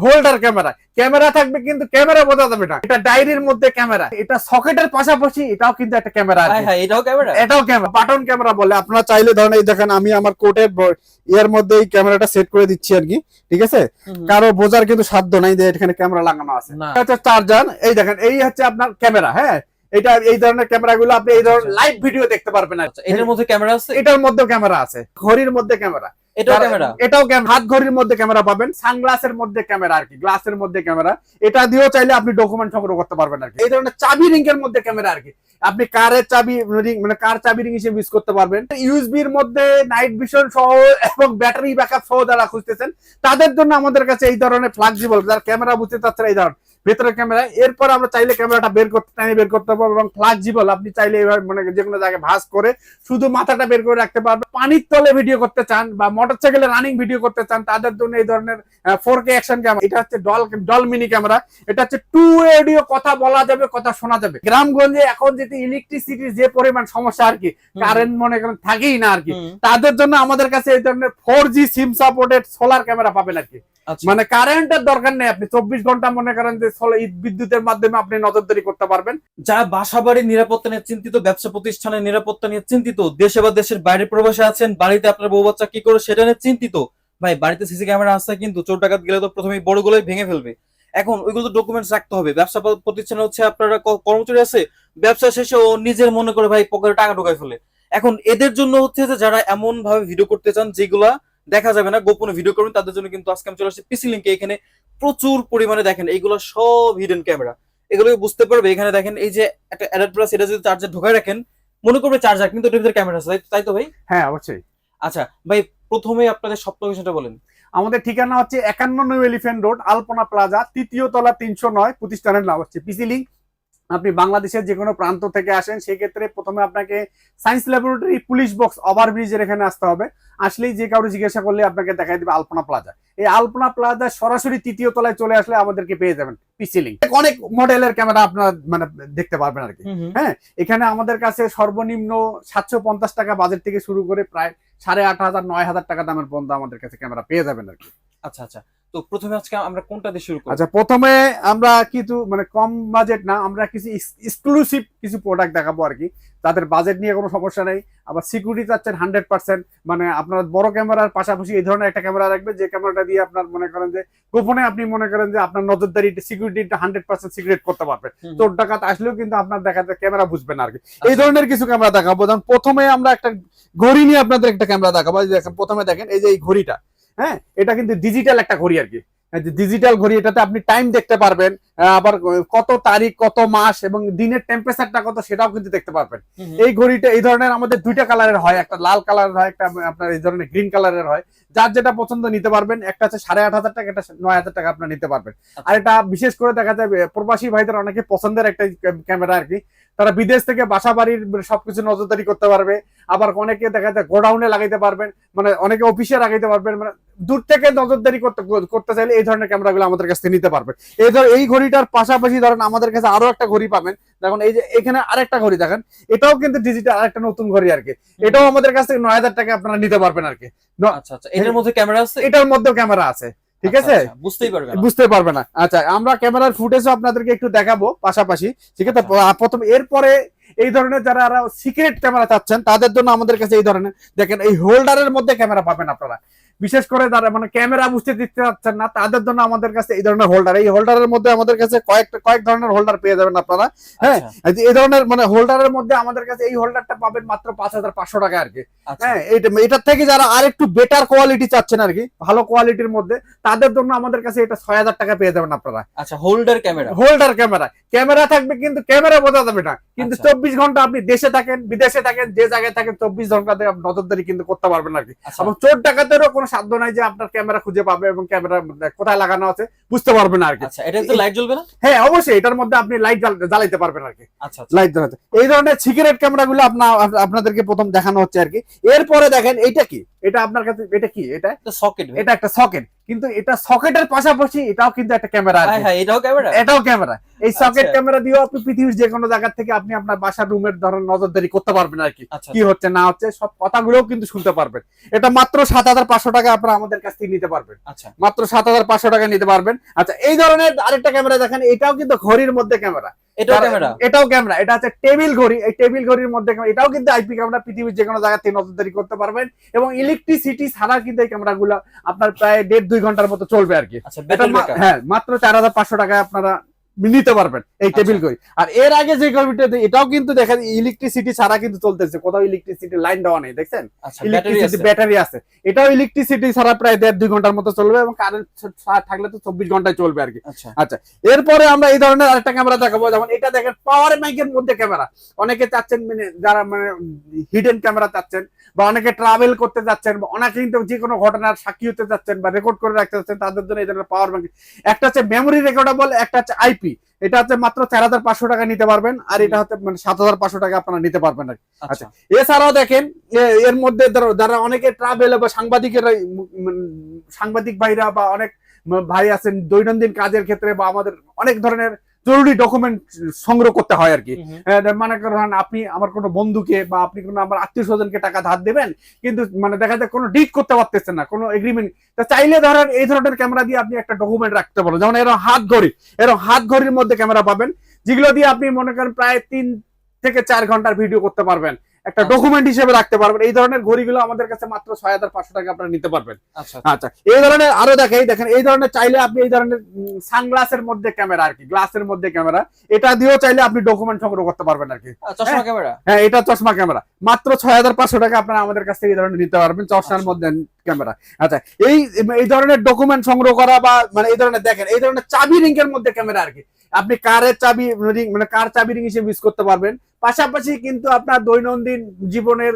Holder camera, camera থাকবে কিন্তু camera বোঝা যাবে না। এটা ডায়েরির মধ্যে ক্যামেরা, এটা সকেটের পাশাপাশি এটাও কিন্তু একটা ক্যামেরা। হ্যাঁ এটাও ক্যামেরা, এটাও ক্যামেরা, বাটন ক্যামেরা বলে। আপনারা চাইলে ধরেন এই দেখেন আমি আমার কোটের এর মধ্যে এই ক্যামেরাটা সেট করে দিচ্ছি আর কি, ঠিক আছে? কারো বোঝার কিন্তু সাধ্য নাই যে এখানে ক্যামেরা লাগানো আছে। এটা হচ্ছে চার্জার, এই দেখেন এই হচ্ছে আপনার ক্যামেরা। হ্যাঁ, এটা এই ধরনের ক্যামেরা গুলো আপনি এই ধরনের লাইভ ভিডিও দেখতে পারবেন। এটার মধ্যে ক্যামেরা আছে, এটার মধ্যেও ক্যামেরা আছে, ঘড়ির মধ্যে ক্যামেরা, এটাও ক্যামেরা, এটাও হাত ঘড়ির মধ্যে ক্যামেরা পাবেন, সানগ্লাসের মধ্যে ক্যামেরা আর কি, গ্লাসের মধ্যে ক্যামেরা। এটা দিয়েও চাইলে আপনি ডকুমেন্ট সংগ্রহ করতে পারবেন আর কি। এই ধরনের চাবি রিং এর মধ্যে ক্যামেরা আর কি, আপনি কারের চাবি রিং মানে কার চাবি রিং হিসেবে ইউজ করতে পারবেন। ইউএসবির মধ্যে নাইট ভিশন সহ এবং ব্যাটারি ব্যাকআপ সহ যারা খুঁজতেছেন তাদের জন্য আমাদের কাছে এই ধরনের ফ্লেক্সিবল, যারা ক্যামেরা বুঝতে চাচ্ছেন এই ধরনের ভেতরের ক্যামেরা। এরপর আমরা চাইলে ক্যামেরাটা বের করতে পারবো এবং ফ্লেক্সিবল, আপনি চাইলে এভাবে মানে যে কোনো জায়গায় ভাঁজ করে শুধু মাথাটা বের করে রাখতে পারবেন। পানির তলে ভিডিও করতে চান বা মোটরসাইকেলে রানিং ভিডিও করতে চান তাদের জন্য এই ধরনের 4K অ্যাকশন ক্যামেরা। এটা হচ্ছে ডল মিনি ক্যামেরা, এটা হচ্ছে 2 অডিও, কথা বলা যাবে, কথা শোনা যাবে। গ্রামগঞ্জে এখন যেটি ইলেকট্রিসিটির যে পরিমাণ সমস্যা আর কি, কারেন্ট মনে করেন থাকেই না আর কি, তাদের জন্য আমাদের কাছে এই ধরনের 4G SIM supported solar camera পাবেন আর কি। মানে কারেন্টের দরকার নেই, আপনি 24 ঘন্টা মনে করেন যে বিদ্যুতের মাধ্যমে আপনি নজরদারি করতে পারবেন। যারা বাসাবাড়ির নিরাপত্তা নিয়ে চিন্তিত, ব্যবসা প্রতিষ্ঠানের নিরাপত্তা নিয়ে চিন্তিত, দেশে বা দেশের বাইরে প্রবাসে আছেন, বাড়িতে আপনার বউ বাচ্চা কি করে সেটা নিয়ে চিন্তিত, ভাই বাড়িতে সিসি ক্যামেরা আছে কিন্তু চোর ডাকাত গেলে তো প্রথমেই বড়গুলোই ভেঙে ফেলবে। এখন ওইগুলো তো ডকুমেন্টস রাখতে হবে। ব্যবসা প্রতিষ্ঠানে হচ্ছে আপনারা কর্মচারী আছে, ব্যবসা শেষে ও নিজের মনে করে ভাই পকেটে টাকা ঢোকায় ফেলে। এখন এদের জন্য হচ্ছে যে যারা এমন ভাবে ভিডিও করতে চান যেগুলা দেখা যাবে না, গোপনে ভিডিও করবেন, তাদের জন্য কিন্তু আজকে আমি চলে আসছি পিসি লিংকে। এখানে প্রচুর পরিমাণে দেখেন এইগুলো সব হিডেন ক্যামেরা, এগুলো বুঝতে পারবে। এখানে দেখেন এই যে একটা অ্যাডাপ্টার, সেটা যদি চার্জার ঢোকায় রাখেন মনে করবে চার্জার, কিন্তু এটার ভিতরে ক্যামেরা আছে, তাই তো ভাই? হ্যাঁ অবশ্যই। আচ্ছা ভাই, প্রথমে আপনাদের সব লোকেশনটা বলেন। আমাদের ঠিকানা হচ্ছে 51 নিউ এলিফ্যান্ট রোড, আলপনা প্লাজা, 3য় তলা, 309। প্রতিষ্ঠানের নাম হচ্ছে পিসি লিংক। আপনি বাংলাদেশের যে কোনো প্রান্ত থেকে আসেন সেক্ষেত্রে প্রথমে আপনাকে সায়েন্স ল্যাবরেটরি পুলিশ বক্স ওভারব্রিজের এখানে আসতে হবে। আসলেই যে কারো জিজ্ঞাসা করলে আপনাকে দেখাই দেবে আলপনা প্লাজা। এই আলপনা প্লাজা সরাসরি 3য় তলায় চলে আসলে আমাদেরকে পেয়ে যাবেন পিসি লিংক। অনেক মডেলের ক্যামেরা আপনারা মানে দেখতে পারবেন আর কি। হ্যাঁ, এখানে আমাদের কাছে সর্বনিম্ন 750 টাকা বাজেট থেকে শুরু করে প্রায় 8,500 9,000 টাকা দামের পর্যন্ত আমাদের কাছে ক্যামেরা পেয়ে যাবেন আর কি। আচ্ছা আচ্ছা, তো প্রথমে আজকে আমরা কোনটা দিয়ে শুরু করব? আচ্ছা, প্রথমে আমরা কিছু মানে কম বাজেট না, আমরা কিছু এক্সক্লুসিভ কিছু প্রোডাক্ট দেখাবো আর কি, তাদের বাজেট নিয়ে কোনো সমস্যা নেই। আবার সিকিউরিটি চাচ্ছেন 100%, মানে আপনার বড় ক্যামেরার পাশাপাশি এই ধরনের একটা ক্যামেরা রাখবে যে ক্যামেরাটা দিয়ে আপনার মনে করেন যে গোপনে আপনি মনে করেন যে আপনার নজরদারি সিকিউরিটিটা 100% সিকিউরিট করতে পারবে। চোর ডাকাত আসলেও কিন্তু আপনার দেখা যায় ক্যামেরা বুঝবে না আর কি। এই ধরনের কিছু ক্যামেরা দেখাবো। যেমন প্রথমে আমরা একটা ঘড়ি নিয়ে আপনাদের একটা ক্যামেরা দেখাবো। প্রথমে দেখেন এই যে এই ঘড়িটা, হ্যাঁ এটা কিন্তু ডিজিটাল একটা ঘড়ি আর কি, ডিজিটাল ঘড়ি। এটাতে আপনি টাইম দেখতে পারবেন, আবার কত তারিখ, কত মাস এবং দিনের টেম্পারেচারটা কত সেটাও কিন্তু দেখতে পারবেন। এই ঘড়িটা এই ধরনের আমাদের দুইটা কালারের হয়, একটা লাল কালারের হয়, একটা আপনার এই ধরনের গ্রিন কালারের হয়। যার যেটা পছন্দ নিতে পারবেন। একটা হচ্ছে 8,500 টাকা, একটা 9,000 টাকা আপনার নিতে পারবেন। আর এটা বিশেষ করে দেখা যায় প্রবাসী ভাইদের অনেকে পছন্দের একটা ক্যামেরা আর কি, তারা বিদেশ থেকে বাসা বাড়ির সবকিছু নজরদারি করতে পারবে। আবার অনেকে দেখা যায় গোডাউনে লাগাইতে পারবেন, মানে অনেকে অফিসে লাগাইতে পারবেন, মানে দূর থেকে নজরদারি করতে চাইলে এই ধরনের ক্যামেরাগুলো আমাদের কাছে নিতে পারবেন। এই ঘড়িটার পাশাপাশি ধরেন আমাদের কাছে আরো একটা ঘড়ি পাবেন। দেখুন এই যে এখানে আরেকটা ঘড়ি দেখেন, এটাও কিন্তু ডিজিটাল আরেকটা নতুন ঘড়ি আর কি। এটাও আমাদের কাছ থেকে 9,000 টাকা আপনারা নিতে পারবেন আর কি। আচ্ছা আচ্ছা, এটার মধ্যে ক্যামেরা আছে? এটার মধ্যেও ক্যামেরা আছে, ঠিক আছে? বুঝতেই পারবে না। আচ্ছা, আমরা ক্যামেরার ফুটেজও আপনাদেরকে একটু দেখাবো পাশাপাশি, ঠিক আছে? প্রথম এরপরে এই ধরনের যারা সিক্রেট ক্যামেরা চাচ্ছেন তাদের জন্য আমাদের কাছে এই ধরনের দেখেন এই হোল্ডারের মধ্যে ক্যামেরা পাবেন আপনারা। বিশেষ করে যারা মানে ক্যামেরা বুঝতে দিতে চাচ্ছেন না তাদের জন্য আমাদের কাছে এই ধরনের হোল্ডার, এই হোল্ডারের মধ্যে আমাদের কাছে কয়েক ধরনের হোল্ডার পেয়ে যাবেন আপনারা। হ্যাঁ, এই ধরনের মানে হোল্ডারের মধ্যে আমাদের কাছে এই হোল্ডারটা পাবেন মাত্র 5,500 টাকা আর কি। হ্যাঁ, এটার থেকে যারা আরেকটু বেটার কোয়ালিটি চাচ্ছেন আর কি, ভালো কোয়ালিটির মধ্যে, তাদের জন্য আমাদের কাছে এটা 6,000 টাকা পেয়ে যাবেন আপনারা। আচ্ছা, holder camera, holder camera, camera থাকবে কিন্তু ক্যামেরা বোঝা যাবে না, কিন্তু 24 ঘন্টা আপনি দেশে থাকেন বিদেশে থাকেন যে জায়গায় থাকেন 24 ঘন্টাতে নজরদারি কিন্তু করতে পারবেন আর কি। এবং চোর ডাকাতেরও কোনো সাধ্য নাই যে আপনার ক্যামেরা খুঁজে পাবে এবং ক্যামেরা কোথায় লাগানো আছে বুঝতে পারবে না আর কি। আচ্ছা, এটাতে লাইট জ্বলবে না? হ্যাঁ অবশ্যই, এটার মধ্যে আপনি লাইট জ্বালাইতে পারবেন আর কি। আচ্ছা, লাইট জ্বালাতে এই ধরনের সিগারেট ক্যামেরাগুলো আপনাদেরকে প্রথম দেখানো হচ্ছে আর কি। এরপরে দেখেন এইটা কি, এটা আপনার কাছে এটা কি এটা সকেট, এটা একটা সকেট, কিন্তু এটা সকেটের পাশাপাশি এটাও কিন্তু একটা ক্যামেরা আছে। হ্যাঁ এটাও ক্যামেরা, এটাও ক্যামেরা। এই সকেট আচ্ছা। ক্যামেরা দিয়েও আপনি পৃথিবীর যে কোনো জায়গা থেকে আপনি আপনার বাসার রুমের ধরেন নজরদারি করতে পারবেন আর কি, আচ্ছা কি হচ্ছে না হচ্ছে সব কথাগুলোও কিন্তু শুনতে পারবেন। এটা মাত্র 7,500 টাকা আপনারা আমাদের কাছ থেকে নিতে পারবেন, আচ্ছা মাত্র 7,500 টাকা নিতে পারবেন। আচ্ছা এই ধরনের আরেকটা ক্যামেরা দেখেন, এটাও কিন্তু ঘড়ির মধ্যে ক্যামেরা, এটাও ক্যামেরা, এটাও ক্যামেরা, এটা হচ্ছে টেবিল ঘড়ি। এই টেবিল ঘড়ির মধ্যে এটাও কিন্তু আইপি ক্যামেরা, পৃথিবীর যে কোনো জায়গা থেকে নজরদারি করতে পারবেন এবং ইলেকট্রিসিটি ছাড়া কিন্তু এই ক্যামেরাগুলো আপনার প্রায় 1.5-2 ঘন্টার মতো চলবে আর কি। আচ্ছা ব্যাটারি ব্যাকআপ, হ্যাঁ মাত্র 4,500 টাকায় আপনারা নিতে পারবেন এই টেবিল ঘড়ি। আর এর আগে যে ঘড়িটা এটাও কিন্তু দেখেন ইলেকট্রিসিটি ছাড়া কিন্তু চলতেছে, কোথাও ইলেকট্রিসিটি লাইন দেওয়া নেই, দেখছেন আচ্ছা ব্যাটারি ইলেকট্রিসিটি আছে, ব্যাটারি আছে। এটাও ইলেকট্রিসিটি ছাড়া প্রায় 1.5-2 ঘন্টার মতো চলবে এবং কারেন্ট থাকলে তো 24 ঘন্টায় চলবে আর কি। আচ্ছা আচ্ছা এরপরে আমরা এই ধরনের আরেকটা ক্যামেরা দেখাবো, যেমন এটা দেখেন পাওয়ার ব্যাংকের মধ্যে ক্যামেরা। অনেকে চাচ্ছেন মানে যারা মানে হিডেন ক্যামেরা চাচ্ছেন বা অনেকে ট্রাভেল করতে যাচ্ছেন বা অনেকে কিন্তু যে কোনো ঘটনার সাক্ষী হতে যাচ্ছেন বা রেকর্ড করে রাখতে যাচ্ছেন, তাদের জন্য এই ধরনের পাওয়ার ব্যাংক। একটা হচ্ছে মেমোরি রেকর্ডেবল, একটা হচ্ছে আইপি। এটা হচ্ছে মাত্র 4,500 টাকা নিতে পারবেন, আর এটা হচ্ছে মানে 7,500 টাকা আপনারা নিতে পারবেন আর কি। আচ্ছা এছাড়াও দেখেন এর মধ্যে যারা অনেকে ট্রাভেল বা সাংবাদিকের সাংবাদিক ভাইরা বা অনেক ভাই আছেন দৈনন্দিন কাজের ক্ষেত্রে বা আমাদের অনেক ধরনের জরুরি ডকুমেন্ট সংগ্রহ করতে হয় আর কি। মনে করেন আপনি আমার কোনো বন্ধুকে বা আপনি কোনো আমার আত্মীয় স্বজনকে টাকা ধার দেবেন, কিন্তু মানে দেখা যায় কোনো ডিট করতে পারতেছেন না, কোনো এগ্রিমেন্ট, তা চাইলে ধরেন এই ধরনের ক্যামেরা দিয়ে আপনি একটা ডকুমেন্ট রাখতে পারেন। যেমন এরকম হাত ঘড়ির মধ্যে ক্যামেরা পাবেন, যেগুলো দিয়ে আপনি মনে করেন প্রায় 3 থেকে 4 ঘন্টার ভিডিও করতে পারবেন, একটা ডকুমেন্ট হিসেবে রাখতে পারবেন। এই ধরনের ঘড়িগুলো আমাদের কাছে মাত্র 6,500 টাকা আপনারা নিতে পারবেন। আচ্ছা আচ্ছা এই ধরনের আরো দেখেন এই ধরনের চাইলে আপনি এই ধরনের সানগ্লাসের মধ্যে ক্যামেরা আর কি, গ্লাসের মধ্যে ক্যামেরা, এটা দিয়েও চাইলে আপনি ডকুমেন্ট সংগ্রহ করতে পারবেন আর কি। চশমা ক্যামেরা, হ্যাঁ এটা চশমা ক্যামেরা, মাত্র 6,500 টাকা আপনারা আমাদের কাছ থেকে এই ধরনের নিতে পারবেন, চশমার মধ্যে ক্যামেরা। আচ্ছা এই ধরনের ডকুমেন্ট সংগ্রহ করা বা মানে এই ধরনের দেখেন এই ধরনের চাবি রিং এর মধ্যে ক্যামেরা আর কি, আপনি কারের চাবি রিং মানে কার চাবি রিং হিসেবে ইউজ করতে পারবেন। পাশাপাশি কিন্তু আপনার দৈনন্দিন জীবনের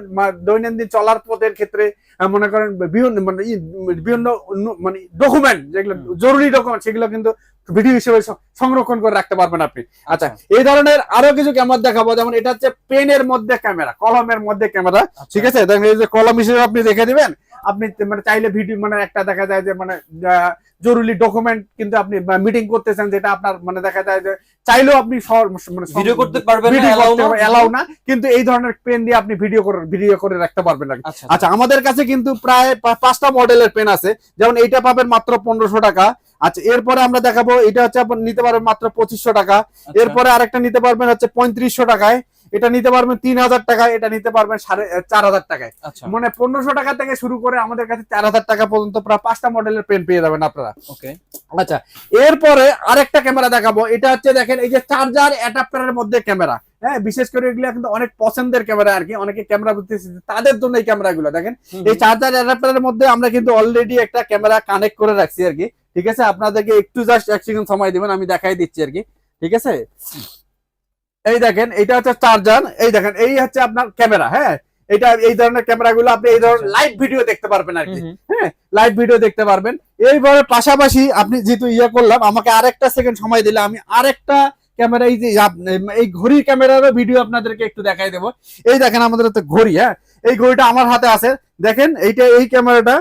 দৈনন্দিন চলার পথের ক্ষেত্রে মনে করেন বিভিন্ন মানে ডকুমেন্ট যেগুলো জরুরি ডকুমেন্ট, সেগুলো কিন্তু ভিডিও হিসেবে সংরক্ষণ করে রাখতে পারবেন আপনি। আচ্ছা এই ধরনের আরো কিছু ক্যামেরা দেখাবো, যেমন এটা হচ্ছে পেনের মধ্যে ক্যামেরা, কলমের মধ্যে ক্যামেরা, ঠিক আছে। দেখেন এই যে কলম হিসেবে আপনি রেখে দিবেন, আপনি মানে চাইলে ভিডিও মানে একটা দেখা যায় যে মানে জরুরি ডকুমেন্ট কিন্তু আপনি মিটিং করতেছেন, যেটা আপনার মানে দেখা যায় যে চাইলেও আপনি ভিডিও করতে পারবেন না, এলাও না, কিন্তু এই ধরনের পেন দিয়ে আপনি ভিডিও করে রাখতে পারবেন। আচ্ছা আমাদের কাছে কিন্তু প্রায় 5টা মডেলের পেন আছে, যেমন এইটা পাবেন মাত্র 1,500 টাকা। আচ্ছা এরপরে আমরা দেখাবো এটা হচ্ছে আপনি নিতে পারবেন মাত্র 2,500 টাকা। এরপরে আরেকটা নিতে পারবেন হচ্ছে 3,500 টাকায়, এটা নিতে পারবেন 3,000 টাকায়, এটা নিতে পারবেন 4,500 টাকায়। মানে 1,500 টাকা থেকে শুরু করে আমাদের কাছে 4,000 টাকা পর্যন্ত প্রায় 5টা মডেলের পেন পেয়ে যাবেন আপনারা। ওকে আচ্ছা এরপরে আরেকটা ক্যামেরা দেখাবো, এটা হচ্ছে দেখেন এই যে চার্জার অ্যাডাপ্টারের মধ্যে ক্যামেরা। হ্যাঁ বিশেষ করে এগুলো কিন্তু অনেক পছন্দের ক্যামেরা আর কি, অনেকে ক্যামেরা বুঝতেছে তাদের জন্য এই ক্যামেরাগুলো দেখেন। এই চার্জার অ্যাডাপ্টারের মধ্যে আমরা কিন্তু অলরেডি একটা ক্যামেরা কানেক্ট করে রাখছি আর কি, ঠিক আছে। আপনাদেরকে একটু জাস্ট 1 সেকেন্ড সময় দিবেন, আমি দেখাই দিচ্ছি আর কি, ঠিক আছে। এই দেখেন এইটা হচ্ছে চার্জার, এই দেখেন এই হচ্ছে আপনার ক্যামেরা। হ্যাঁ এটা এই ধরনের ক্যামেরাগুলো আপনি এই ধরনের লাইভ ভিডিও দেখতে পারবেন আর কি। হ্যাঁ লাইভ ভিডিও দেখতে পারবেন। এইভাবে পাশাপাশি আপনি যেহেতু করলাম, আমাকে আরেকটা সেকেন্ড সময় দিলে আমি আরেকটা ক্যামেরা এই যে এই ঘড়ির ক্যামেরারও ভিডিও আপনাদেরকে একটু দেখাই দেবো। এই দেখেন আমাদের তো ঘড়ি, হ্যাঁ এই ঘড়িটা আমার হাতে আছে, দেখেন এইটা এই ক্যামেরাটা।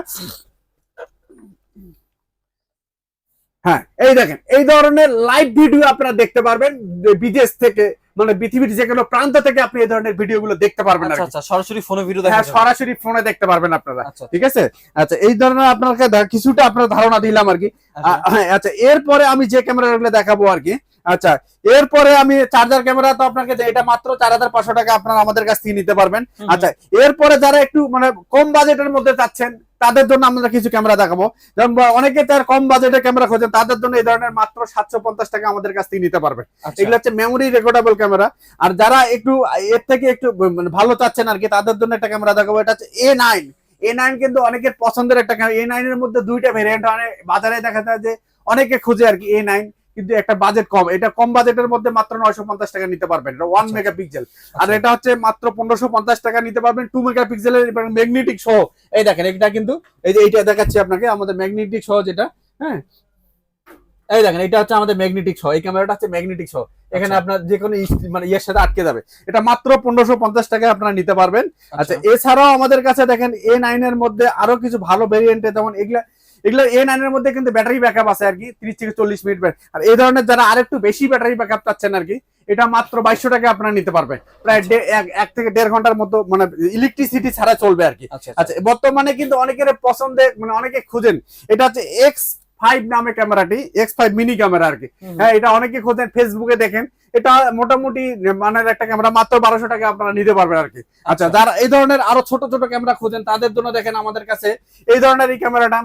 হ্যাঁ এই দেখেন এই ধরনের লাইভ ভিডিও আপনারা দেখতে পারবেন বিদেশ থেকে, মানে পৃথিবীর যে কোনো প্রান্ত থেকে আপনি এই ধরনের ভিডিও গুলো দেখতে পারবেন। আচ্ছা সরাসরি ফোনে ভিডিও দেখা যাবে, সরাসরি ফোনে দেখতে পারবেন আপনারা, ঠিক আছে। আচ্ছা এই ধরনের আপনাকে কিছুটা আপনার ধারণা দিলাম আর কি। আচ্ছা এরপরে আমি যে ক্যামেরাগুলো দেখাবো আর কি। আচ্ছা এরপরে আমি চার্জার ক্যামেরা তো আপনাকে এটা মাত্র 4,500 টাকা আপনারা আমাদের কাছ থেকে নিতে পারবেন। আচ্ছা এরপরে যারা একটু মানে কম বাজেটের মধ্যে চাচ্ছেন তাদের জন্য আমরা কিছু ক্যামেরা দেখাবো, যেমন অনেকে তার কম বাজেটের ক্যামেরা খোঁজেন, তাদের জন্য এই ধরনের মাত্র 750 টাকা আমাদের কাছ থেকে নিতে পারবে। এগুলো হচ্ছে মেমোরি রেকর্ডেবল ক্যামেরা। আর যারা একটু এর থেকে একটু ভালো চাচ্ছেন আর কি, তাদের জন্য একটা ক্যামেরা দেখাবো, এটা হচ্ছে A9 কিন্তু অনেকের পছন্দের একটা ক্যামেরা। A9 এর মধ্যে 2টা ভেরিয়েন্ট হয়, বাজারে দেখা যায় যে অনেকে খুঁজে আর কি A9, কিন্তু একটা বাজেট কম, এটা কম বাজেটের মধ্যে মাত্র 950 টাকা নিতে পারবেন, এটা 1 মেগাপিক্সেল। আর এটা হচ্ছে মাত্র 1,550 টাকা নিতে পারবেন 2 মেগাপিক্সেলের ম্যাগনেটিক সহ। এই দেখেন এটা কিন্তু এই যে এইটা দেখাচ্ছি আপনাকে, আমাদের ম্যাগনেটিক সহ যেটা। হ্যাঁ এই দেখেন এটা হচ্ছে আমাদের ম্যাগনেটিক সহ, এই ক্যামেরাটা হচ্ছে ম্যাগনেটিক সহ, এখানে আচ্ছা। আপনার যে কোনো মানে ইয়ের সাথে আটকে যাবে। এটা মাত্র 1550 টাকায় আপনারা নিতে পারবেন। আচ্ছা, আচ্ছা এছাড়াও আমাদের কাছে দেখেন A9 এর মধ্যে আরো কিছু ভালো ভেরিয়েন্টে, যেমন এগুলা এগুলো A9 এর মধ্যে কিন্তু ব্যাটারি ব্যাকআপ আছে আর কি 30 থেকে 40 মিনিট। আর এই ধরনের যারা আরেকটু বেশি ব্যাটারি ব্যাকআপ চাচ্ছেন আর কি, এটা মাত্র 2200 টাকা আপনারা নিতে পারবেন। প্রায় এক থেকে 1.5 ঘন্টার মতো মানে ইলেকট্রিসিটি ছাড়া চলবে আর কি। আচ্ছা আচ্ছা, বর্তমানে কিন্তু অনেকের পছন্দে মানে অনেকে খুঁজেন, এটা হচ্ছে X5 নামে ক্যামেরাটি, X5 মিনি ক্যামেরা আর কি। হ্যাঁ, এটা অনেকে খোঁজেন, ফেসবুকে দেখেন। এটা মোটামুটি মানের একটা ক্যামেরা, মাত্র 1200 টাকা আপনারা নিতে পারবেন আর কি। আচ্ছা, যারা এই ধরনের আরো ছোট ছোট ক্যামেরা খোঁজেন তাদের জন্য দেখেন আমাদের কাছে এই ধরনের এই ক্যামেরাটা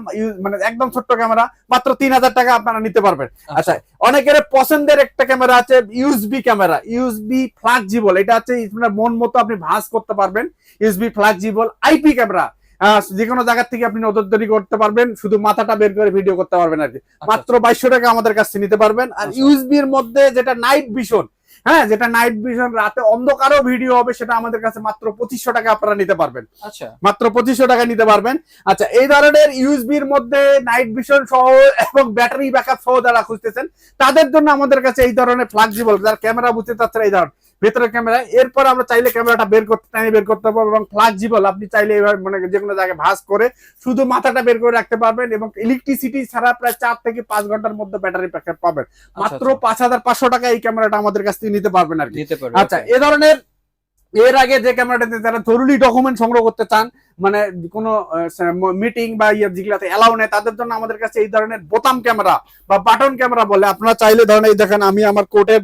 মানে একদম ছোট্ট ক্যামেরা, মাত্র 3000 টাকা আপনারা নিতে পারবেন। আচ্ছা, অনেকের পছন্দের একটা ক্যামেরা আছে ইউএসবি ক্যামেরা, ইউএসবি ফ্ল্যাক্সিবল। এটা হচ্ছে আপনার মন মতো আপনি ভাঁজ করতে পারবেন। ইউএসবি ফ্ল্যাক্সিবল আইপি ক্যামেরা, যে কোনো জায়গা থেকে আপনি নজরদারি করতে পারবেন, শুধু মাথাটা বের করে ভিডিও করতে পারবেন আর কি। মাত্র 2200 টাকা আমাদের কাছে নিতে পারবেন। আর ইউএসবি এর মধ্যে যেটা নাইট ভিশন, হ্যাঁ, যেটা নাইট ভিশন, রাতে অন্ধকারও ভিডিও হবে, সেটা আমাদের কাছে মাত্র 2500 টাকা আপনারা নিতে পারবেন। আচ্ছা মাত্র 2500 টাকা নিতে পারবেন। আচ্ছা, এই ধরনের ইউএসবি এর মধ্যে নাইট ভিশন সহ এবং ব্যাটারি ব্যাকআপ সহ যারা খুঁজতেছেন তাদের জন্য আমাদের কাছে এই ধরনের ফ্ল্যাক্সিবল, যারা ক্যামেরা বুঝতে চাচ্ছেন এই ধরনের ভেতরের ক্যামেরা, এরপর আমরা চাইলে ক্যামেরাটা বের করতে পারবো, এবং ফ্ল্যাক্সিবল আপনি চাইলে এবার মানে যে কোনো জায়গায় ভাঁজ করে শুধু মাথাটা বের করে রাখতে পারবেন, এবং ইলেকট্রিসিটি ছাড়া প্রায় 4 থেকে 5 ঘন্টার মধ্যে ব্যাটারি ব্যাকআপ পাবেন। মাত্র 5500 টাকা এই ক্যামেরাটা আমাদের কাছ থেকে নিতে পারবেন আর কি। আচ্ছা, এ ধরনের এর আগে যে ক্যামেরাটাতে যারা জরুরি ডকুমেন্ট সংগ্রহ করতে চান, মানে কোনো মিটিং বা যেগুলাতে এলাও নেই, তাদের জন্য আমাদের কাছে এই ধরনের বোতাম ক্যামেরা বা বাটন ক্যামেরা বলে, আপনারা চাইলে ধরেন এই দেখেন আমি আমার কোটের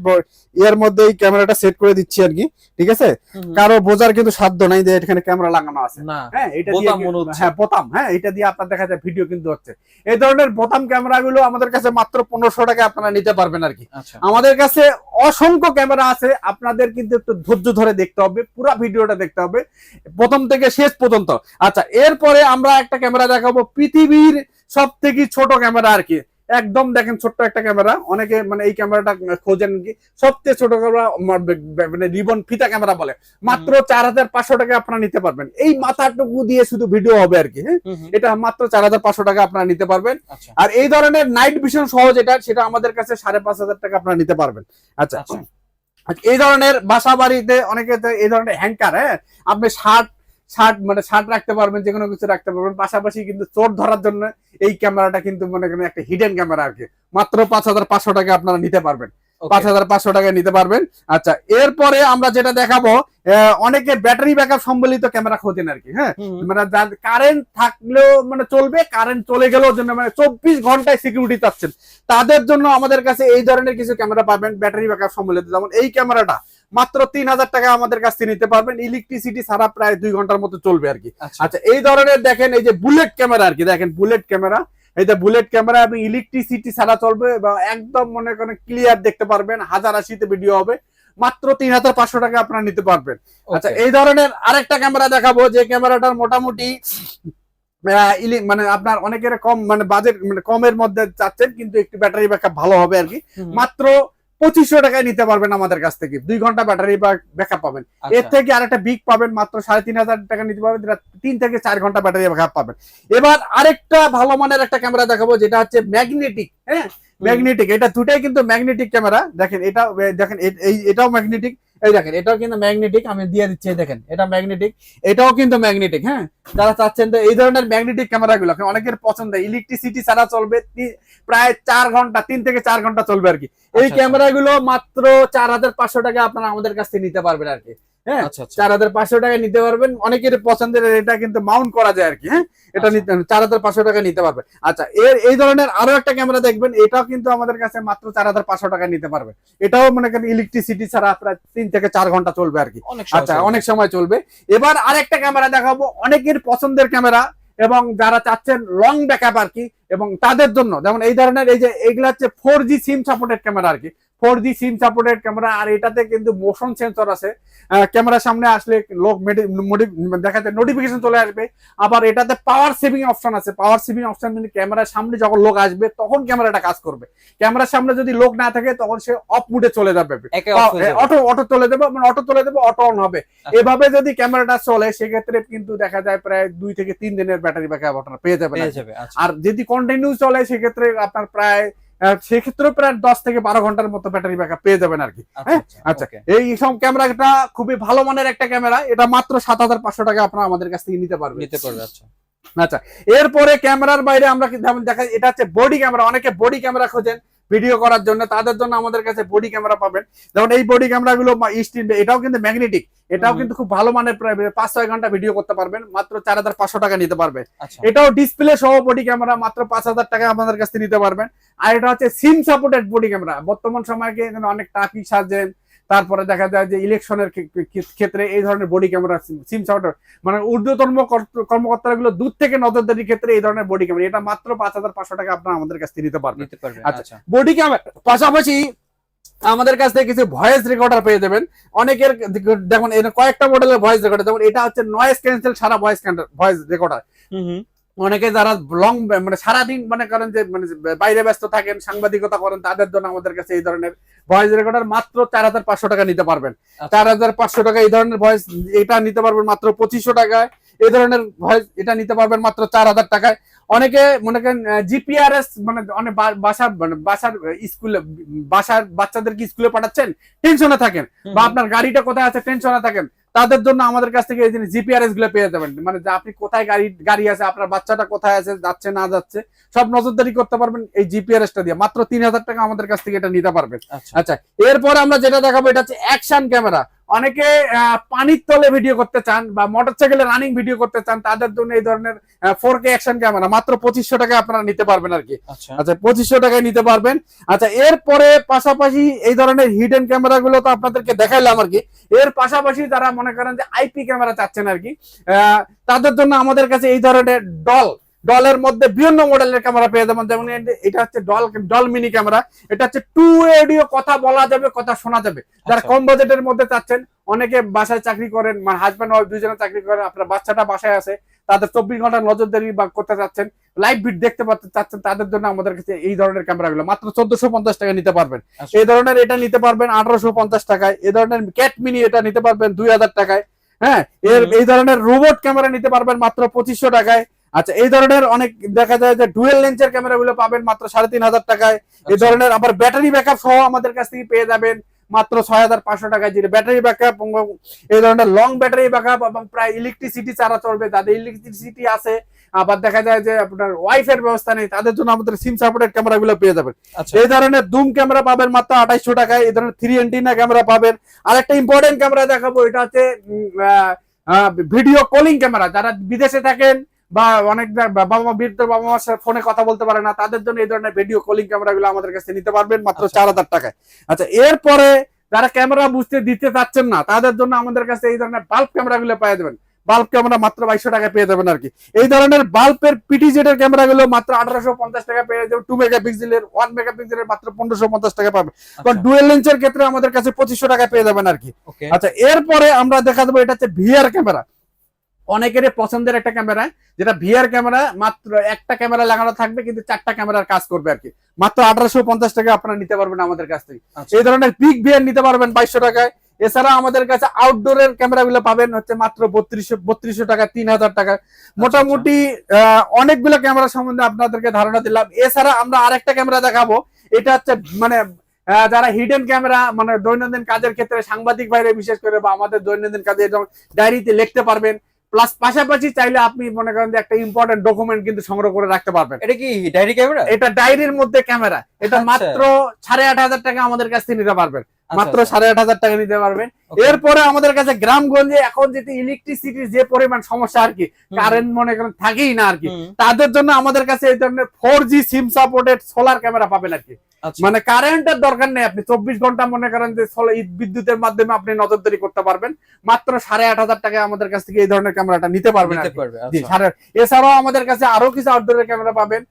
এর মধ্যে এই ক্যামেরাটা সেট করে দিচ্ছি আর কি, ঠিক আছে? কারো বোঝার কিন্তু সাধ্য নাই যে এখানে ক্যামেরা লাগানো আছে। হ্যাঁ, এটা দিয়ে হ্যাঁ বোতাম, হ্যাঁ, এটা দিয়ে আপনার দেখা যায় ভিডিও কিন্তু হচ্ছে। এই ধরনের বোতাম ক্যামেরা গুলো আমাদের কাছে মাত্র 1500 টাকা আপনারা নিতে পারবেন আর কি। আমাদের কাছে অসংখ্য ক্যামেরা আছে, আপনাদের কিন্তু একটু ধৈর্য ধরে দেখতে হবে, পুরো ভিডিওটা দেখতে হবে প্রথম থেকে শেষ পর্যন্ত। আচ্ছা, এরপরে আমরা একটা ক্যামেরা দেখাবো, পৃথিবীর সব থেকে ছোট ক্যামেরা আর কি। একদম দেখেন ছোট্ট একটা ক্যামেরা, অনেকে মানে এই ক্যামেরাটা খোঁজেন কি, সবচেয়ে ছোট ক্যামেরা মানে রিবন ফিতা ক্যামেরা বলে, মাত্র 4500 টাকা আপনারা নিতে পারবেন। এই মাথাটুকু দিয়ে শুধু ভিডিও হবে আর কি। হ্যাঁ, এটা মাত্র 4500 টাকা আপনারা নিতে পারবেন। আর এই ধরনের নাইট ভিশন সহ যেটা, সেটা আমাদের কাছে 5500 টাকা আপনারা নিতে পারবেন। আচ্ছা, এই ধরনের বাসা বাড়িতে অনেকে এই ধরনের হ্যাঙ্কার, হ্যাঁ, আপনি শার্ট রাখতে পারবেন, যে কোনো কিছু রাখতে পারবেন। পাশাপাশি কিন্তু চোর ধরার জন্য এই ক্যামেরাটা কিন্তু মনে করেন একটা হিডেন ক্যামেরা আর কি। মাত্র 5500 টাকা আপনারা নিতে পারবেন, 5500 টাকা নিতে পারবেন। আচ্ছা, এরপরে আমরা যেটা দেখাবো, অনেকে ব্যাটারি ব্যাকআপ সম্বলিত ক্যামেরা খোঁজেন আর কি। হ্যাঁ, মানে কারেন্ট থাকলেও মানে চলবে, কারেন্ট চলে গেলেও জন্য মানে 24 ঘন্টায় সিকিউরিটি চাচ্ছেন, তাদের জন্য আমাদের কাছে এই ধরনের কিছু ক্যামেরা পাবেন ব্যাটারি ব্যাকআপ সম্বলিত। যেমন এই ক্যামেরাটা মাত্র 3000 টাকা আমাদের কাছ থেকে নিতে পারবেন, ইলেকট্রিসিটি ছাড়া প্রায় 2 ঘন্টার মতো চলবে আর কি। আচ্ছা, এই ধরনের দেখেন এই যে বুলেট ক্যামেরা আর কি, দেখেন বুলেট ক্যামেরা, এই যে বুলেট ক্যামেরা এবং ইলেকট্রিসিটি ছাড়া চলবে, এবং একদম মনে করেন ক্লিয়ার দেখতে পারবেন, 1080 ভিডিও হবে, মাত্র 3500 টাকা আপনারা নিতে পারবেন। আচ্ছা, এই ধরনের আরেকটা ক্যামেরা দেখাবো, যে ক্যামেরাটার মোটামুটি মানে আপনার অনেকের কম মানে বাজেট মানে কমের মধ্যে চাচ্ছেন, কিন্তু একটু ব্যাটারি ব্যাকআপ ভালো হবে আর কি। মাত্র 2500 টাকায় নিতে পারবেন আমাদের কাছ থেকে, 2 ঘন্টা ব্যাটারি ব্যাকআপ পাবেন। এর থেকে আরেকটা বিগ পাবেন, মাত্র 3500 টাকা নিতে পারবেন, যেটা 3 থেকে 4 ঘন্টা ব্যাটারি ব্যাকআপ পাবেন। এবার আরেকটা ভালো মানের একটা ক্যামেরা দেখাবো, যেটা হচ্ছে ম্যাগনেটিক। হ্যাঁ, ম্যাগনেটিক, এটা দুটাই কিন্তু ম্যাগনেটিক ক্যামেরা। দেখেন এটা, দেখেন এটাও ম্যাগনেটিক, এই দেখেন এটাও কিন্তু ম্যাগনেটিক, আমি দিয়ে দিচ্ছি, দেখেন এটা ম্যাগনেটিক, এটাও কিন্তু ম্যাগনেটিক। হ্যাঁ, যারা চাচ্ছেন তো এই ধরনের ম্যাগনেটিক ক্যামেরাগুলো অনেকের পছন্দ, ইলেকট্রিসিটি ছাড়া চলবে, প্রায় 4 ঘন্টা, 3 থেকে 4 ঘন্টা চলবে আর কি। এই ক্যামেরাগুলো মাত্র 4500 টাকা আপনারা আমাদের কাছ থেকে নিতে পারবেন আর কি। হ্যাঁ, 4500 টাকা নিতে পারবেন, অনেকের পছন্দের, এটা কিন্তু মাউন্ট করা যায় আর কি। হ্যাঁ, এটা 4500 টাকা নিতে পারবেন। আচ্ছা, এই ধরনের আরো একটা ক্যামেরা দেখবেন, এটাও কিন্তু আমাদের কাছে মাত্র 4500 টাকা নিতে পারবেন। এটাও মনে করেন ইলেকট্রিসিটি ছাড়া প্রায় 3 থেকে 4 ঘন্টা চলবে আর কি। আচ্ছা, অনেক সময় চলবে। এবার আরেকটা ক্যামেরা দেখাবো, অনেকের পছন্দের ক্যামেরা, এবং যারা চাচ্ছেন লং ব্যাকআপ আর কি, এবং তাদের জন্য যেমন এই ধরনের, এই যে এইগুলো হচ্ছে 4G সিম সাপোর্টেড ক্যামেরা আর কি। 4G সিম সাপোর্টেড ক্যামেরা, আর এটাতে কিন্তু মোশন সেন্সর আছে। ক্যামেরার সামনে আসলে লোক দেখা যায় নোটিফিকেশন চলে আসবে। আবার এটাতে পাওয়ার সেভিং অপশন আছে, পাওয়ার সেভিং অপশন মানে ক্যামেরার সামনে যখন লোক আসবে তখন ক্যামেরাটা কাজ করবে। ক্যামেরার সামনে যদি লোক না থাকে তখন সে অফ মুডে চলে যাবে, অটো চলে যাবে, মানে অটো চলে যাবে, অটো অন হবে। এভাবে যদি ক্যামেরাটা চলে, সেক্ষেত্রে কিন্তু দেখা যায় প্রায় 2 থেকে 3 দিনের ব্যাটারি ব্যাকআপ আপনারা পেয়ে যাবেন। আর যদি কন্টিনিউ চলে, সেক্ষেত্রে আপনার প্রায় সেক্ষেত্রে প্রায় 10 থেকে 12 ঘন্টার মতো ব্যাটারি ব্যাকআপ পেয়ে যাবেন আর কি। হ্যাঁ, আচ্ছা, এই সব ক্যামেরাটা খুবই ভালো মানের একটা ক্যামেরা, এটা মাত্র 7,500 টাকা আপনারা আমাদের কাছ থেকে নিতে পারবেন। আচ্ছা আচ্ছা, এরপরে ক্যামেরার বাইরে আমরা যেমন দেখা, এটা হচ্ছে বডি ক্যামেরা। অনেকে বডি ক্যামেরা খোঁজেন ভিডিও করার জন্য, তাদের জন্য আমাদের কাছে বডি ক্যামেরা পাবেন। যেমন এই বডি ক্যামেরা গুলো স্টিল, এটাও কিন্তু ম্যাগনেটিক, এটাও কিন্তু খুব ভালো মানের, প্রায় 5-6 ঘন্টা ভিডিও করতে পারবেন, মাত্র 4,500 টাকা নিতে পারবে। এটাও ডিসপ্লে সহ বডি ক্যামেরা, মাত্র 5,000 টাকা আমাদের কাছ থেকে নিতে পারবেন। আর এটা হচ্ছে সিম সাপোর্টেড বডি ক্যামেরা। বর্তমান সময়ে অনেক ট্রাফিক সার্জেন্ট, তারপরে দেখা যায় যে ইলেকশনের ক্ষেত্রে এই ধরনের বডি ক্যামেরা সিম সাপোর্টার, মানে ঊর্ধ্বতন কর্মকর্তারা গুলো দূর থেকে নজরদারির ক্ষেত্রে এই ধরনের বডি ক্যামেরা, এটা মাত্র 5,500 টাকা আপনারা আমাদের কাছ থেকে নিতে পারবেন। আচ্ছা, বডি ক্যামেরা পাশাপাশি আমাদের কাছ থেকে কিছু ভয়েস রেকর্ডার পেয়ে যাবেন। অনেকের দেখুন কয়েকটা মডেলের ভয়েস রেকর্ডার, যেমন এটা হচ্ছে নয়েজ ক্যান্সেল সারা ভয়েস রেকর্ডার। অনেকে যারা লং মানে সারাদিন মনে করেন যে মানে বাইরে ব্যস্ত থাকেন, সাংবাদিকতা করেন, তাদের জন্য আমাদের কাছে এই ধরনের ভয়েস রেকর্ডার মাত্র 4,500 টাকা নিতে পারবেন। 4,500 টাকা এই ধরনের ভয়েস, এটা নিতে পারবেন মাত্র 2,500 টাকায়। এই ধরনের ভয়েস এটা নিতে পারবেন মাত্র 4,000 টাকায়। অনেকে মনে করেন জিপিআরএস, মানে অনেক বাসার স্কুলে, বাসার বাচ্চাদেরকে স্কুলে পাঠাচ্ছেন, টেনশনে থাকেন, বা আপনার গাড়িটা কোথায় আছে টেনশনে থাকেন, তাদের জন্য আমাদের কাছ থেকে এই জিনিস জিপিআরএস গুলো পেয়ে যাবেন। মানে আপনি কোথায় গাড়ি আছে, আপনার বাচ্চাটা কোথায় আছে, যাচ্ছে না যাচ্ছে, সব নজরদারি করতে পারবেন এই জিপিআরএসটা দিয়ে। মাত্র 3,000 টাকা আমাদের কাছ থেকে এটা নিতে পারবেন। আচ্ছা, এরপরে আমরা যেটা দেখাবো, এটা হচ্ছে অ্যাকশন ক্যামেরা। অনেকে পানির তলে ভিডিও করতে চান বা মোটরসাইকেলে রানিং ভিডিও করতে চান, তাদের জন্য এই ধরনের 4K অ্যাকশন ক্যামেরা মাত্র 2,500 টাকায় আপনারা নিতে পারবেন আর কি। আচ্ছা, 2,500 টাকায় নিতে পারবেন। আচ্ছা, এরপরে পাশাপাশি এই ধরনের হিডেন ক্যামেরা গুলো তো আপনাদেরকে দেখাইলাম আর কি। এর পাশাপাশি যারা মনে করেন যে আইপি ক্যামেরা চাচ্ছেন আর কি, তাদের জন্য আমাদের কাছে এই ধরনের ডলের মধ্যে বিভিন্ন মডেলের ক্যামেরা পেয়ে যাবেন। যেমন এটা হচ্ছে ডল মিনি ক্যামেরা। এটা হচ্ছে 2 অডিও, কথা বলা যাবে, কথা শোনা যাবে। যারা কম বাজেটের মধ্যে চাচ্ছেন, অনেকে বাসায় চাকরি করেন, মানে হাজব্যান্ড ওয়াইফ দুজনে চাকরি করেন, আপনার বাচ্চাটা বাসায় আছে, তাদের 24 ঘন্টা নজরদারি বা করতে চাচ্ছেন, লাইভ ভিড দেখতে চাচ্ছেন, তাদের জন্য আমাদের কাছে এই ধরনের ক্যামেরাগুলো মাত্র 1,450 টাকা নিতে পারবেন। এই ধরনের এটা নিতে পারবেন 1,850 টাকায়। এই ধরনের ক্যাট মিনি এটা নিতে পারবেন 2,000 টাকায়। হ্যাঁ, এই ধরনের রোবট ক্যামেরা নিতে পারবেন মাত্র 2,500 টাকায়। আচ্ছা, এই ধরনের অনেক দেখা যায় যে ডুয়েল লেন্সের ক্যামেরা গুলো পাবেন মাত্র 3,500 টাকায়। এই ধরনের আবার ব্যাটারি ব্যাকআপ সহ আমাদের কাছ থেকে পেয়ে যাবেন মাত্র 6,500 টাকায়, যেটা ব্যাটারি ব্যাকআপ, এই ধরনের লং ব্যাটারি ব্যাকআপ এবং প্রায় ইলেকট্রিসিটি ছাড়া চলবে। যাদের ইলেকট্রিসিটি আছে, আবার দেখা যায় যে আপনার ওয়াইফাই ব্যবস্থা নেই, তাদের জন্য আমাদের সিম সাপোর্টেড ক্যামেরা গুলো পেয়ে যাবেন। এই ধরনের দুম ক্যামেরা পাবেন মাত্র 2,800 টাকায়। এই ধরনের 3 অ্যান্টেনা ক্যামেরা পাবেন। আর একটা ইম্পর্টেন্ট ক্যামেরা দেখাবো, এটা হচ্ছে ভিডিও কলিং ক্যামেরা। যারা বিদেশে থাকেন বা অনেক বৃদ্ধ বাবা মার সাথে ফোনে কথা বলতে পারে না, তাদের জন্য এই ধরনের ভিডিও কলিং ক্যামেরা গুলো আমাদের কাছে নিতে পারবেন মাত্র 4,000 টাকায়। আচ্ছা, এরপরে যারা ক্যামেরা বুঝতে দিতে চাচ্ছেন না, তাদের জন্য আমাদের কাছে এই ধরনের বাল্ব ক্যামেরা গুলো পেয়ে যাবেন। বাল্ব ক্যামেরা মাত্র 2,200 টাকায় পেয়ে যাবেন আর কি। এই ধরনের বাল্বের পিটিজেড এর ক্যামেরা গুলো মাত্র 1,850 টাকা পেয়ে যাবেন। 2 মেগাপিক্সেলের, 1 মেগাপিক্সেলের মাত্র 1,550 টাকা পাবেন। কারণ ডুয়েল লেন্সের ক্ষেত্রে আমাদের কাছে 2,500 টাকায় পেয়ে যাবেন আর কি। আচ্ছা, এরপরে আমরা দেখা দেবো, এটা হচ্ছে ভিআর ক্যামেরা। অনেকেরই পছন্দের একটা ক্যামেরা, যেটা ভিআর ক্যামেরা। মাত্র একটা ক্যামেরা লাগানো থাকবে, কিন্তু 4টা ক্যামেরার কাজ করবে আর কি। মাত্র 1,850 টাকা আপনারা নিতে পারবেন আমাদের কাছ থেকে। এই ধরনের বিগ ভিআর নিতে পারবেন 2,200 টাকায়। এছাড়া আমাদের কাছে আউটডোরের ক্যামেরা গুলো পাবেন হচ্ছে মাত্র 3200 টাকা, 3,000 টাকা। মোটামুটি অনেকগুলো ক্যামেরা সম্বন্ধে আপনাদেরকে ধারণা দিলাম। এছাড়া আমরা আরেকটা ক্যামেরা দেখাবো, এটা হচ্ছে মানে যারা হিডেন ক্যামেরা, মানে দৈনন্দিন কাজের ক্ষেত্রে, সাংবাদিক বাইরে বিশেষ করে, বা আমাদের দৈনন্দিন কাজে ডায়েরিতে লিখতে পারবেন, প্লাস পাশাপাশি চাইলে আপনি মনে করেন যে একটা ইম্পর্টেন্ট ডকুমেন্ট কিন্তু সংগ্রহ করে রাখতে পারবেন। এটা কি ডায়েরি ক্যামেরা? এটা ডায়েরির মধ্যে ক্যামেরা। এটা মাত্র 8,500 টাকা আমাদের কাছ থেকে নিতে পারবেন। মাত্র 8,500 টাকা নিতে পারবেন। এরপরে আমাদের কাছে গ্রামগঞ্জে এখন যেটি ইলেকট্রিসিটির যে পরিমাণ সমস্যা আর কি, কারেন্ট মনে করেন থাকেই না আর কি, তাদের জন্য আমাদের কাছে এই ধরনের 4G SIM supported solar camera পাবেন আর কি। মানে কারেন্টের দরকার নেই, আপনি 24 ঘন্টা মনে করেন যে বিদ্যুতের মাধ্যমে আপনি নজরদারি করতে পারবেন। মাত্র 8,500 টাকায় আমাদের কাছ থেকে এই ধরনের ক্যামেরাটা নিতে পারবেন। এছাড়াও আমাদের কাছে আরো কিছু আউটডোরের ক্যামেরা পাবেন।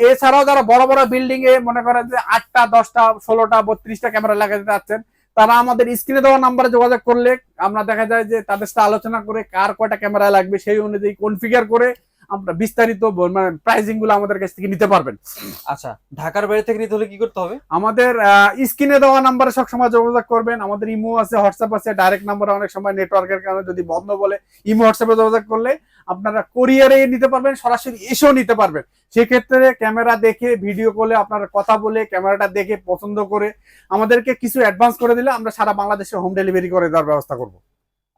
এছাড়াও যারা বড় বড় বিল্ডিং এ মনে করেন যে 8টা, 10টা, 16টা, 32টা ক্যামেরা লাগাতে চাচ্ছেন, তারা আমাদের স্ক্রিনে দেওয়া নাম্বারে যোগাযোগ করলে আমরা দেখা যায় যে তাদের সাথে আলোচনা করে কার কয়টা ক্যামেরা লাগবে সেই অনুযায়ী কনফিগার করে আমরা বিস্তারিত মানে প্রাইসিং গুলো আমাদের কাছ থেকে নিতে পারবেন। আচ্ছা, ঢাকার বাইরে থেকে নিতে হলে কি করতে হবে? আমাদের স্ক্রিনে দেওয়া নাম্বারে সবসময় যোগাযোগ করবেন। আমাদের ইমো আছে, হোয়াটসঅ্যাপ আছে, ডাইরেক্ট নাম্বারে অনেক সময় নেটওয়ার্কের কারণে যদি বন্ধ বলে ইমো হোয়াটসঅ্যাপে যোগাযোগ করলে আপনারা কোরিয়ারে নিতে পারবেন, সরাসরি এসেও নিতে পারবেন। সেক্ষেত্রে ক্যামেরা দেখে ভিডিও কলে আপনারা কথা বলে ক্যামেরাটা দেখে পছন্দ করে আমাদেরকে কিছু অ্যাডভান্স করে দিলে আমরা সারা বাংলাদেশে হোম ডেলিভারি করে দেওয়ার ব্যবস্থা করব।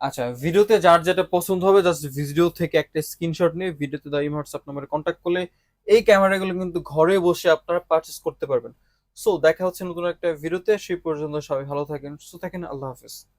আচ্ছা, ভিডিওতে যার যেটা পছন্দ হবে জাস্ট ভিডিও থেকে একটা স্ক্রিনশট নিয়ে ভিডিওতে দেওয়া হোয়াটসঅ্যাপ নাম্বারে কন্ট্যাক্ট করলে এই ক্যামেরাগুলো কিন্তু ঘরে বসে আপনারা পারচেস করতে পারবেন। সো দেখা হচ্ছে নতুন একটা ভিডিওতে, সেই পর্যন্ত সবাই ভালো থাকেন, সুস্থ থাকেন, আল্লাহ হাফেজ।